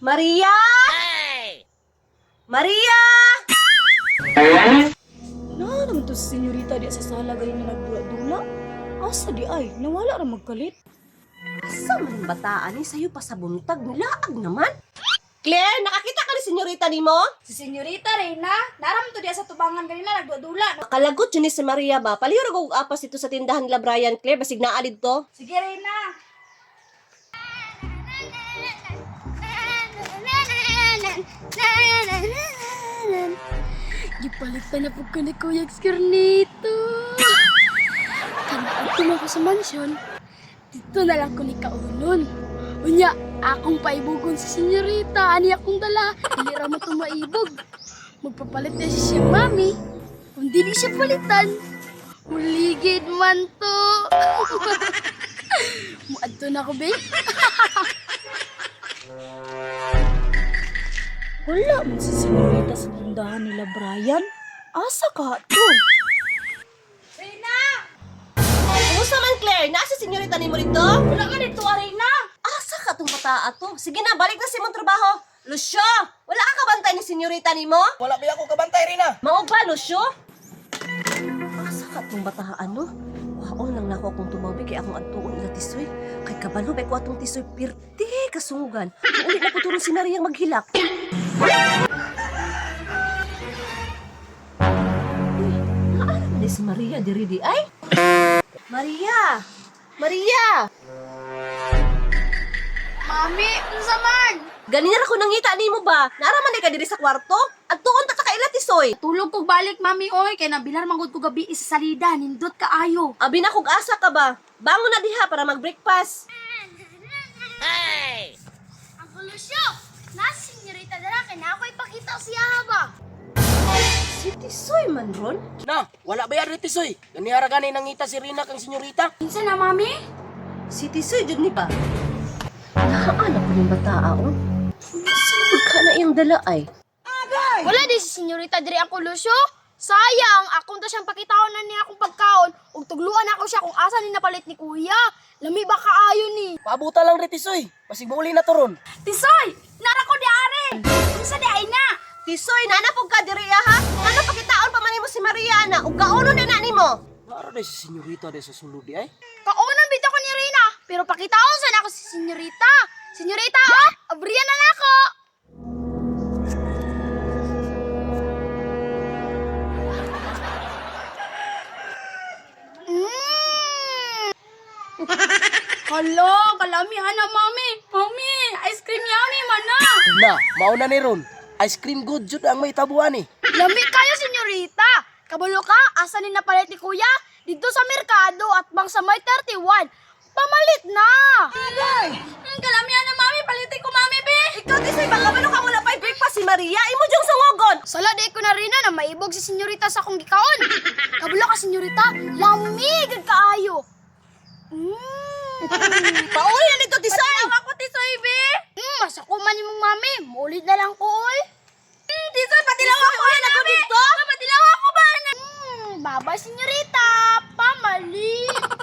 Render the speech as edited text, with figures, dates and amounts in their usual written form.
Maria! Maria! Na naman to si senyorita di sa sala galing na nagdula-dula. Asa di ay, nawala ra magkalit. Asa man ang bataan ni sayo pa sa buntag, nilaag naman. Claire, nakakita ka ni senyorita ni mo? Si senyorita Reyna, naram to di sa tubangan ganina nagdula-dula. Nakalagot yun ni si Maria ba? Palihuro ko apas ito sa tindahan nila Brian, Claire, basig naalid to. Sige Reyna. Gipalitan na po ko ni Kuya Skirnito. Kanaan ko ako sa mansyon. Dito na lang ko ni kaunon. Unya, akong paibugon si senyorita. Ani akong dala. Dili ra mo tumaibog. Magpapalit na siya mami. Kung di siya palitan, muligid man to. Muadto na ko, babe. Wala man si senyorita sa tindahan nila Brian. Asa ka to? Reyna! Kumusta man, Claire? Nasa senyorita ni mo rito? Wala ka dito, Reyna! Asa ka tong bataa to? Sige na, balik na si mong trabaho. Lucio, wala ka kabantay ni senyorita ni mo? Wala ba ako kabantay, Rina? Mao ba, Lucio? Asa ka tong bataan, no? Waon lang nako akong tumabi kay akong adtuon ila tisoy. Kay kabalo bay ko atong tisoy pirti kasungugan. Ulit na ko turong si Mariang maghilak. Naalam na si Maria diri di ay? Maria! Maria! Mami, unsa man? Ganina ra ko nangita nimo ba? Naaraman ka diri sa kwarto? Adtuon ta ka ila tisoy. Tulog kog balik, mami, oy. Kay nabilar manggod ko gabi sa salida. Nindot ka ayo. Abi na kog asa ka ba? Bangon na diha para mag-breakfast. Ang kulusyo! Nasa senyorita dala kay na ako ipakita siya ba? Si Tisoy man ron? Na, wala ba yan, Ritisoy? Ganihara gani nangita si Rina kang senyorita? Minsan na, mami? Si Tisoy jud ni ba? Nahaan ako ng bataaon. Sinugod ka na iyang dala ay. Wala di si senyorita diri ang kulusyo. Sayang, akong to siyang pakitaon na niya akong pagkaon ug tugluan ako siya kung asa ni napalit ni kuya. Lami ba kaayo ni? Paabuta lang, Ritisoy. Basig mauli na to ron. Tisoy, nara ko di are. Unsa di ay na? Tisoy, nanapog ka diri ha? Ano pakitaon pa man nimo si Mariana ug kauno na na nimo? Nara na si senyorita de sa sulod di ay. Kaunan bitaw ko ni Rina, pero pakitaon sa ako si senyorita. Senyorita, oh, abriya na nako. Hala, kalamihan na, mami. Mami, ice cream yummy man na. Na, mauna ni ron. Ice cream good jud ang may tabuan eh. Lami kayo, senyorita. Kabalo ka, asa ni napalit ni kuya? Dito sa merkado at bang sa may 31. Pamalit na. Agay! Kalamihan na, mami. Palitin ko, mami, be. Ikaw Tisoy, baka man ka wala pa'y breakfast si Maria, imo jung sungogon. Sala di ko na rin na maibog si senyorita sa akong gikaon. Kabalo ka, senyorita. Lamig ang kaayo. Pauli na dito Tisoy. Patilaw ako, Tisoy, be. Masakuman yung mami. Mulit na lang ko, oy. Tisoy, patilaw ako, ulit ako mami. dito? Patilaw ako ba? Baba, senyorita. Pamalit.